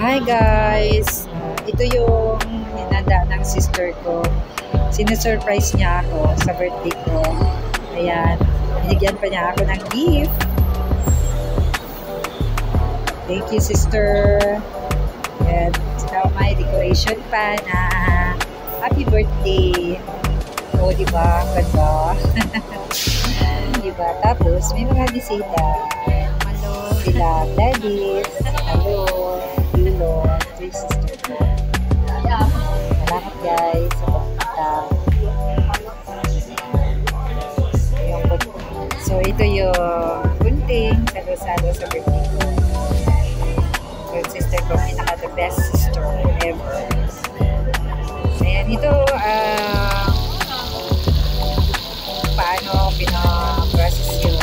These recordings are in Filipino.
Hi guys! Ito yung hinanda ng sister ko. Sinusurprise niya ako sa birthday ko. Ayan, binigyan pa niya ako ng gift. Thank you, sister. And saka may decoration pa na happy birthday. O, diba? Ganda. Diba? Tapos, may mga bisita. Sila Gladys, hello, Lilo, three sister ko. Salamat guys sa pagpunta. So ito yung kunting salo-salo sa birthday ko. Yung sister ko, pinaka the best sister ever. Ayan, ito paano pina-process yung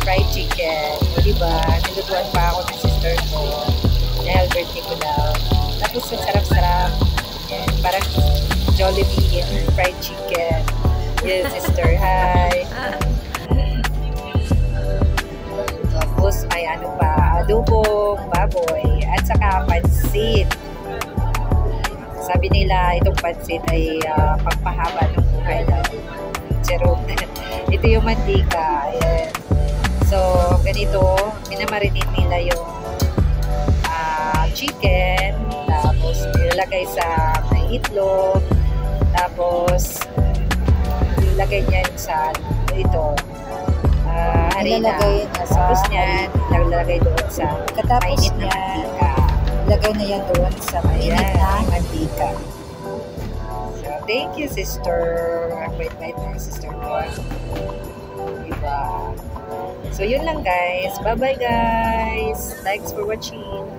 fried chicken. O diba, nilutuan pa ako ng sister ko dahil birthday ko daw. Tapos ang sarap-sarap. Yan, parang Jollibee fried chicken. Yes, sister. Hi. Tapos may ano pa, adobong baboy at saka pansit. Sabi nila itong pansit ay pagpahaba ng buhay daw. Charot. Ito yung mantika. Ayan. So, ganito, minamarinate nila yung chicken, tapos ilalagay sa may itlog, tapos ilalagay niyan sa harina. Tapos niyan, ilalagay doon sa mainit na mantika. Ilagay na yan doon sa mainit na mantika. So, thank you, sister. Wait, sister ko. Diba? So, yun lang guys. Bye-bye guys. Thanks for watching.